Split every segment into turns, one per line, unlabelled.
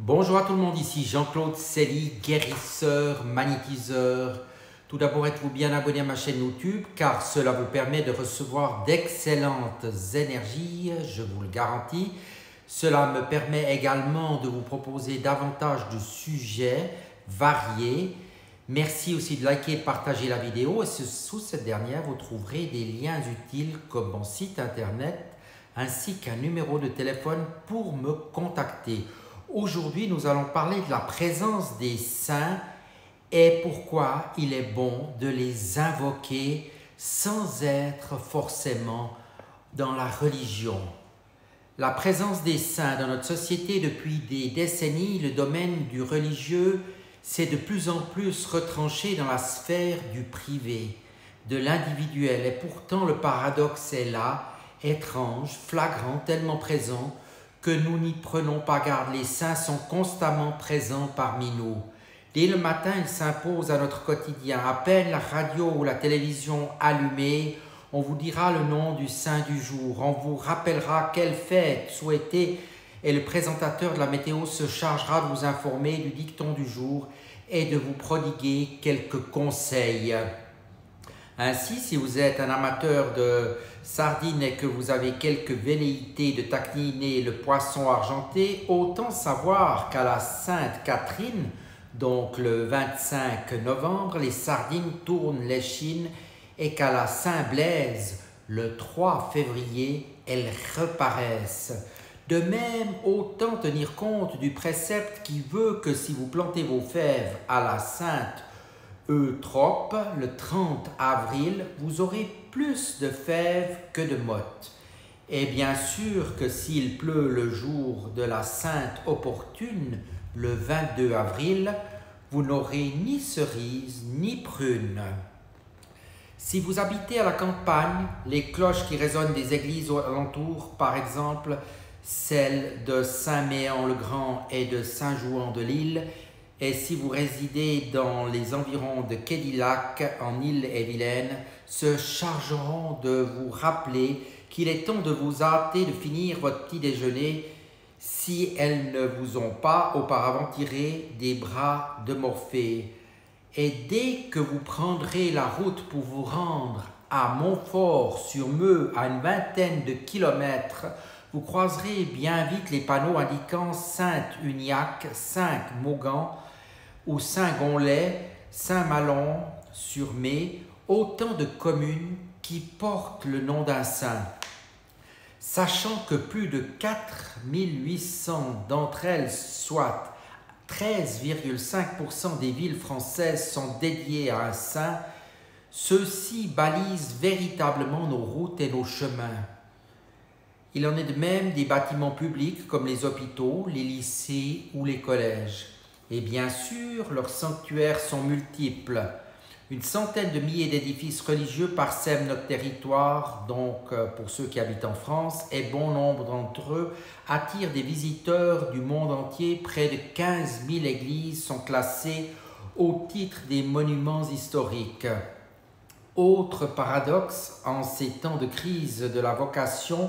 Bonjour à tout le monde, ici Jean-Claude Célie, guérisseur, magnétiseur. Tout d'abord, êtes-vous bien abonné à ma chaîne YouTube car cela vous permet de recevoir d'excellentes énergies, je vous le garantis. Cela me permet également de vous proposer davantage de sujets variés. Merci aussi de liker et de partager la vidéo et sous cette dernière, vous trouverez des liens utiles comme mon site internet ainsi qu'un numéro de téléphone pour me contacter. Aujourd'hui, nous allons parler de la présence des saints et pourquoi il est bon de les invoquer sans être forcément dans la religion. La présence des saints dans notre société depuis des décennies, le domaine du religieux s'est de plus en plus retranché dans la sphère du privé, de l'individuel. Et pourtant, le paradoxe est là, étrange, flagrant, tellement présent, que nous n'y prenons pas garde. Les saints sont constamment présents parmi nous. Dès le matin, ils s'imposent à notre quotidien. À peine la radio ou la télévision allumée, on vous dira le nom du saint du jour. On vous rappellera quelle fête souhaiter et le présentateur de la météo se chargera de vous informer du dicton du jour et de vous prodiguer quelques conseils. Ainsi, si vous êtes un amateur de sardines et que vous avez quelques velléités de taquiner le poisson argenté, autant savoir qu'à la Sainte Catherine, donc le 25 novembre, les sardines tournent l'échine et qu'à la Saint-Blaise, le 3 février, elles reparaissent. De même, autant tenir compte du précepte qui veut que si vous plantez vos fèves à la Sainte Eutrope, le 30 avril, vous aurez plus de fèves que de mottes. Et bien sûr que s'il pleut le jour de la Sainte Opportune, le 22 avril, vous n'aurez ni cerises ni prunes. Si vous habitez à la campagne, les cloches qui résonnent des églises aux alentours, par exemple celle de Saint-Méan-le-Grand et de Saint-Jouan-de-l'Île, et si vous résidez dans les environs de Quédillac, en Ille-et-Vilaine, se chargeront de vous rappeler qu'il est temps de vous hâter de finir votre petit déjeuner si elles ne vous ont pas auparavant tiré des bras de Morphée. Et dès que vous prendrez la route pour vous rendre à Montfort-sur-Meux, à une vingtaine de kilomètres, vous croiserez bien vite les panneaux indiquant Saint-Uniac, Saint-Maugan ou Saint-Gonlet, Saint-Malon-sur-Mai, autant de communes qui portent le nom d'un saint. Sachant que plus de 4800 d'entre elles, soit 13,5% des villes françaises sont dédiées à un saint, ceux-ci balisent véritablement nos routes et nos chemins. Il en est de même des bâtiments publics comme les hôpitaux, les lycées ou les collèges. Et bien sûr, leurs sanctuaires sont multiples. Une centaine de milliers d'édifices religieux parsèment notre territoire, donc pour ceux qui habitent en France, et bon nombre d'entre eux attirent des visiteurs du monde entier. Près de 15 000 églises sont classées au titre des monuments historiques. Autre paradoxe, en ces temps de crise de la vocation,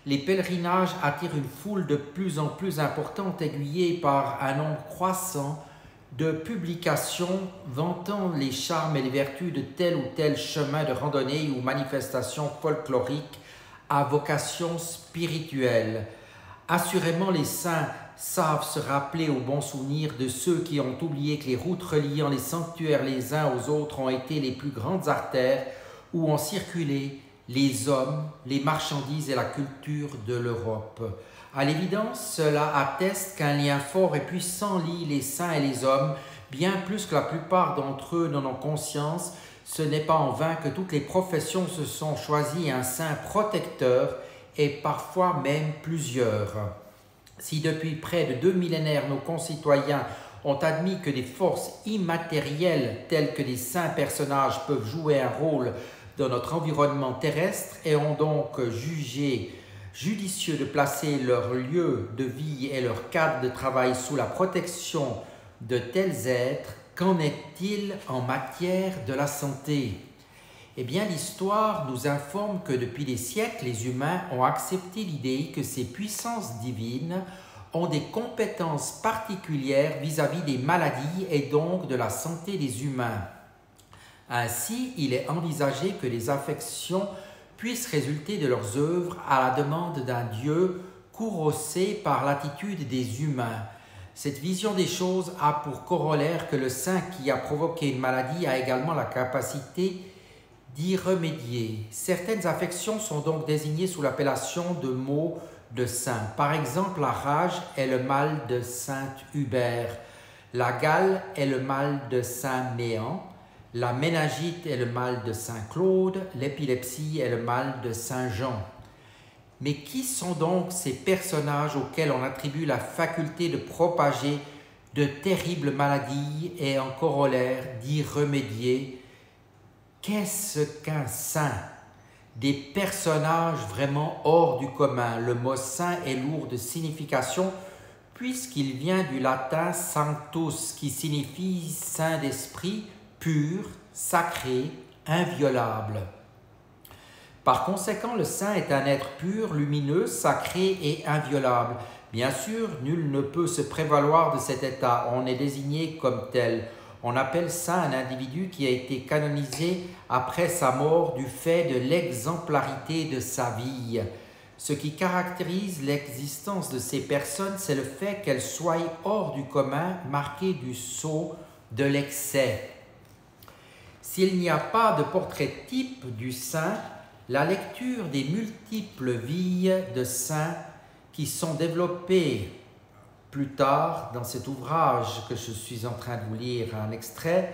les pèlerinages attirent une foule de plus en plus importante, aiguillée par un nombre croissant de publications vantant les charmes et les vertus de tel ou tel chemin de randonnée ou manifestation folklorique à vocation spirituelle. Assurément, les saints savent se rappeler au bon souvenir de ceux qui ont oublié que les routes reliant les sanctuaires les uns aux autres ont été les plus grandes artères où ont circulé les hommes, les marchandises et la culture de l'Europe. À l'évidence, cela atteste qu'un lien fort et puissant lie les saints et les hommes, bien plus que la plupart d'entre eux n'en ont conscience. Ce n'est pas en vain que toutes les professions se sont choisies un saint protecteur et parfois même plusieurs. Si depuis près de 2 millénaires nos concitoyens ont admis que des forces immatérielles telles que des saints personnages peuvent jouer un rôle dans notre environnement terrestre et ont donc jugé judicieux de placer leur lieu de vie et leur cadre de travail sous la protection de tels êtres, qu'en est-il en matière de la santé? Eh bien, l'histoire nous informe que depuis des siècles, les humains ont accepté l'idée que ces puissances divines ont des compétences particulières vis-à-vis des maladies et donc de la santé des humains. Ainsi, il est envisagé que les affections puissent résulter de leurs œuvres à la demande d'un Dieu courroucé par l'attitude des humains. Cette vision des choses a pour corollaire que le saint qui a provoqué une maladie a également la capacité d'y remédier. Certaines affections sont donc désignées sous l'appellation de maux de saint. Par exemple, la rage est le mal de saint Hubert, la gale est le mal de saint Méan, la méningite est le mal de saint Claude, l'épilepsie est le mal de saint Jean. Mais qui sont donc ces personnages auxquels on attribue la faculté de propager de terribles maladies et en corollaire d'y remédier? Qu'est-ce qu'un saint? Des personnages vraiment hors du commun. Le mot saint est lourd de signification puisqu'il vient du latin sanctus qui signifie saint d'esprit, pur, sacré, inviolable. Par conséquent, le saint est un être pur, lumineux, sacré et inviolable. Bien sûr, nul ne peut se prévaloir de cet état. On est désigné comme tel. On appelle saint un individu qui a été canonisé après sa mort du fait de l'exemplarité de sa vie. Ce qui caractérise l'existence de ces personnes, c'est le fait qu'elles soient hors du commun, marquées du sceau de l'excès. S'il n'y a pas de portrait type du saint, la lecture des multiples vies de saints qui sont développées plus tard dans cet ouvrage que je suis en train de vous lire un extrait,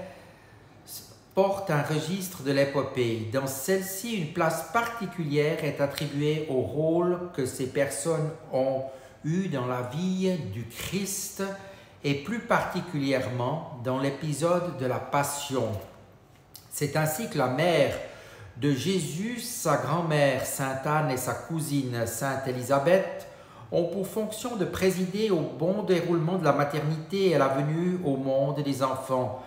porte un registre de l'épopée. Dans celle-ci, une place particulière est attribuée au rôle que ces personnes ont eu dans la vie du Christ et plus particulièrement dans l'épisode de la Passion. C'est ainsi que la mère de Jésus, sa grand-mère, Sainte Anne et sa cousine, Sainte Élisabeth, ont pour fonction de présider au bon déroulement de la maternité et à la venue au monde des enfants.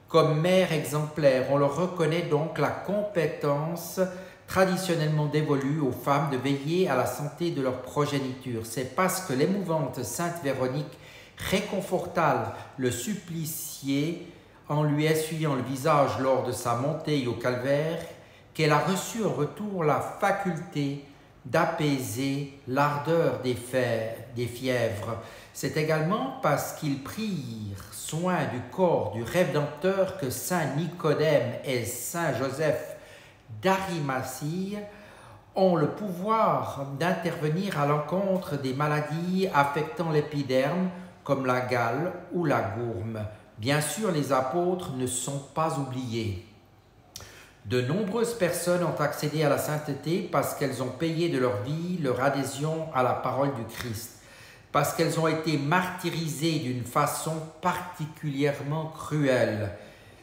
Comme mère exemplaire, on leur reconnaît donc la compétence traditionnellement dévolue aux femmes de veiller à la santé de leur progéniture. C'est parce que l'émouvante Sainte Véronique réconforta le supplicié en lui essuyant le visage lors de sa montée au calvaire qu'elle a reçu en retour la faculté d'apaiser l'ardeur des fièvres. C'est également parce qu'ils prirent soin du corps du Rédempteur que saint Nicodème et saint Joseph d'Arimathie ont le pouvoir d'intervenir à l'encontre des maladies affectant l'épiderme comme la gale ou la gourme. Bien sûr, les apôtres ne sont pas oubliés. De nombreuses personnes ont accédé à la sainteté parce qu'elles ont payé de leur vie leur adhésion à la parole du Christ, parce qu'elles ont été martyrisées d'une façon particulièrement cruelle.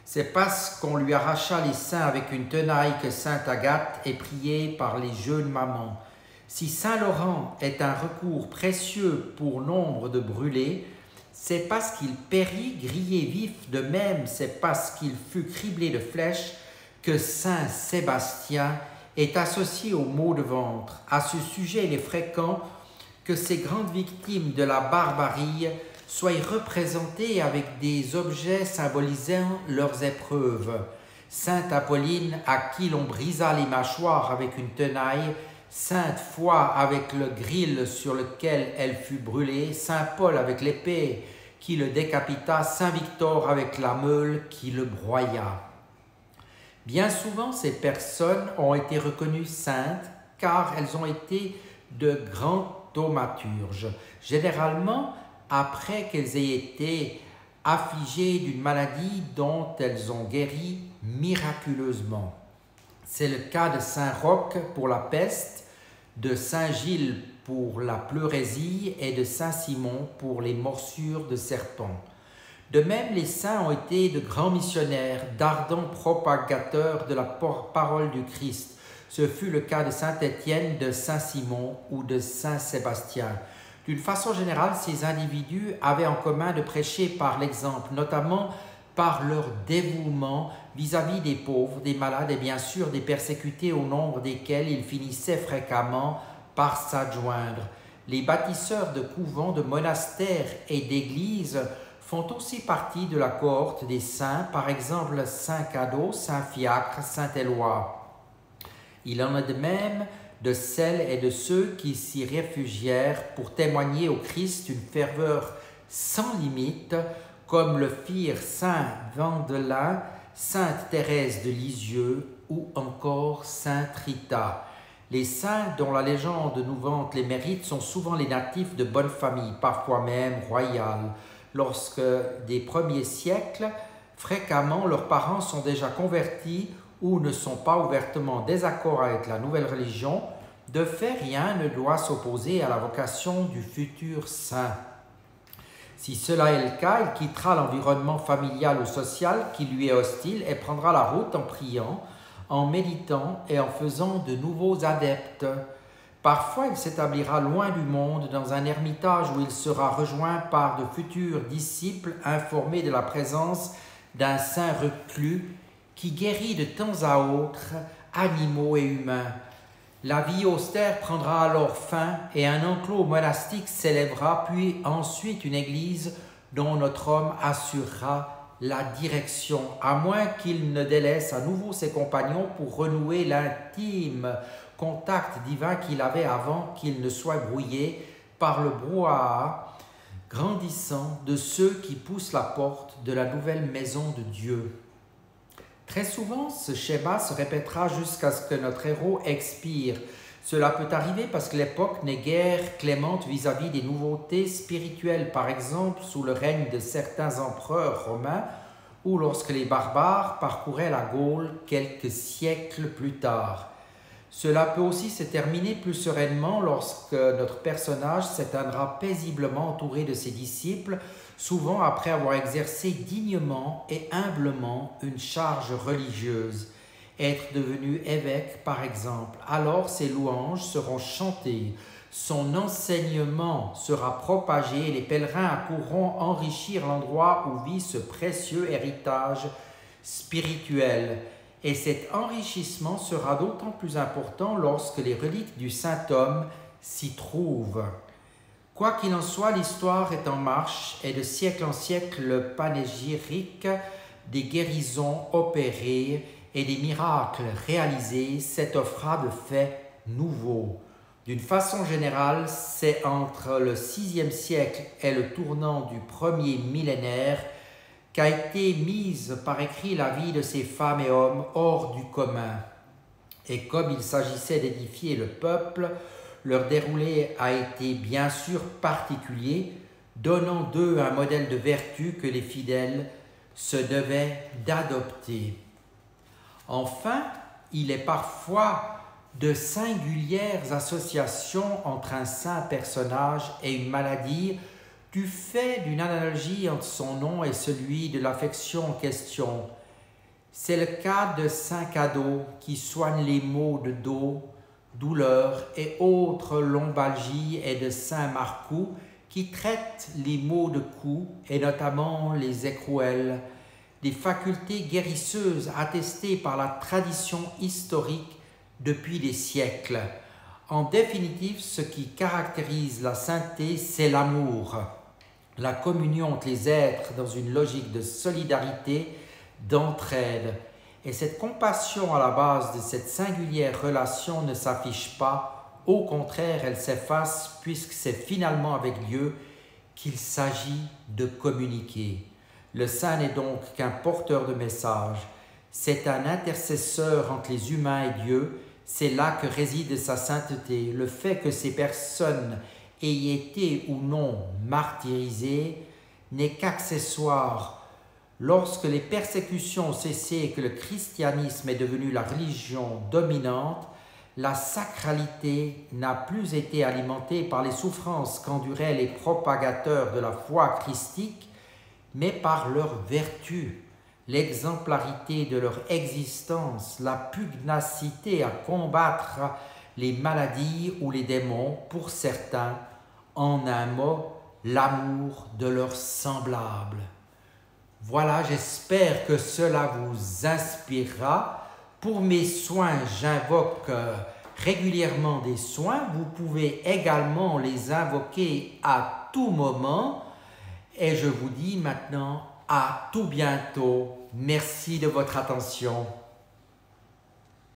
C'est parce qu'on lui arracha les seins avec une tenaille que sainte Agathe est priée par les jeunes mamans. Si saint Laurent est un recours précieux pour nombre de brûlés, c'est parce qu'il périt grillé vif. De même, c'est parce qu'il fut criblé de flèches que saint Sébastien est associé aux maux de ventre. À ce sujet, il est fréquent que ces grandes victimes de la barbarie soient représentées avec des objets symbolisant leurs épreuves. Sainte Apolline, à qui l'on brisa les mâchoires avec une tenaille, Sainte Foy avec le gril sur lequel elle fut brûlée, saint Paul avec l'épée qui le décapita, saint Victor avec la meule qui le broya. Bien souvent, ces personnes ont été reconnues saintes car elles ont été de grands thaumaturges, généralement après qu'elles aient été affligées d'une maladie dont elles ont guéri miraculeusement. C'est le cas de saint Roch pour la peste, de saint Gilles pour la pleurésie et de saint Simon pour les morsures de serpents. De même, les saints ont été de grands missionnaires, d'ardents propagateurs de la parole du Christ. Ce fut le cas de saint Étienne, de saint Simon ou de saint Sébastien. D'une façon générale, ces individus avaient en commun de prêcher par l'exemple, notamment par leur dévouement vis-à-vis des pauvres, des malades et bien sûr des persécutés au nombre desquels ils finissaient fréquemment par s'adjoindre. Les bâtisseurs de couvents, de monastères et d'églises font aussi partie de la cohorte des saints, par exemple Saint Cadeau, Saint Fiacre, Saint Éloi. Il en est de même de celles et de ceux qui s'y réfugièrent pour témoigner au Christ une ferveur sans limite, comme le firent Saint Vendelin, Sainte Thérèse de Lisieux ou encore Sainte Rita. Les saints dont la légende nous vante les mérites sont souvent les natifs de bonnes familles, parfois même royales. Lorsque, des premiers siècles, fréquemment leurs parents sont déjà convertis ou ne sont pas ouvertement en désaccord avec la nouvelle religion, de fait rien ne doit s'opposer à la vocation du futur saint. Si cela est le cas, il quittera l'environnement familial ou social qui lui est hostile et prendra la route en priant, en méditant et en faisant de nouveaux adeptes. Parfois, il s'établira loin du monde, dans un ermitage où il sera rejoint par de futurs disciples informés de la présence d'un saint reclus qui guérit de temps à autre animaux et humains. La vie austère prendra alors fin et un enclos monastique s'élèvera, puis ensuite une église dont notre homme assurera la direction, à moins qu'il ne délaisse à nouveau ses compagnons pour renouer l'intime contact divin qu'il avait avant qu'il ne soit brouillé par le brouhaha grandissant de ceux qui poussent la porte de la nouvelle maison de Dieu. Très souvent, ce schéma se répétera jusqu'à ce que notre héros expire. Cela peut arriver parce que l'époque n'est guère clémente vis-à-vis des nouveautés spirituelles, par exemple sous le règne de certains empereurs romains ou lorsque les barbares parcouraient la Gaule quelques siècles plus tard. Cela peut aussi se terminer plus sereinement lorsque notre personnage s'éteindra paisiblement entouré de ses disciples, souvent après avoir exercé dignement et humblement une charge religieuse. Être devenu évêque, par exemple, alors ses louanges seront chantées, son enseignement sera propagé et les pèlerins accourront enrichir l'endroit où vit ce précieux héritage spirituel. Et cet enrichissement sera d'autant plus important lorsque les reliques du saint homme s'y trouvent. Quoi qu'il en soit, l'histoire est en marche et de siècle en siècle, le panégyrique des guérisons opérées et des miracles réalisés s'étoffera de faits nouveaux. D'une façon générale, c'est entre le VIe siècle et le tournant du premier millénaire qu'a été mise par écrit la vie de ces femmes et hommes hors du commun. Et comme il s'agissait d'édifier le peuple, leur déroulé a été bien sûr particulier, donnant d'eux un modèle de vertu que les fidèles se devaient d'adopter. Enfin, il est parfois de singulières associations entre un saint personnage et une maladie, du fait d'une analogie entre son nom et celui de l'affection en question. C'est le cas de Saint Cadeau qui soigne les maux de dos, douleurs et autres lombalgies et de Saint Marcoux qui traite les maux de cou et notamment les écrouelles, des facultés guérisseuses attestées par la tradition historique depuis des siècles. En définitive, ce qui caractérise la sainteté, c'est l'amour, la communion entre les êtres dans une logique de solidarité, d'entraide. Et cette compassion à la base de cette singulière relation ne s'affiche pas, au contraire, elle s'efface puisque c'est finalement avec Dieu qu'il s'agit de communiquer. Le saint n'est donc qu'un porteur de message, c'est un intercesseur entre les humains et Dieu, c'est là que réside sa sainteté, le fait que ces personnes aient été ou non martyrisées n'est qu'accessoire. Lorsque les persécutions ont cessé et que le christianisme est devenu la religion dominante, la sacralité n'a plus été alimentée par les souffrances qu'enduraient les propagateurs de la foi christique, mais par leur vertu, l'exemplarité de leur existence, la pugnacité à combattre les maladies ou les démons pour certains, en un mot, l'amour de leurs semblables. Voilà, j'espère que cela vous inspirera. Pour mes soins, j'invoque régulièrement des soins. Vous pouvez également les invoquer à tout moment. Et je vous dis maintenant à tout bientôt. Merci de votre attention.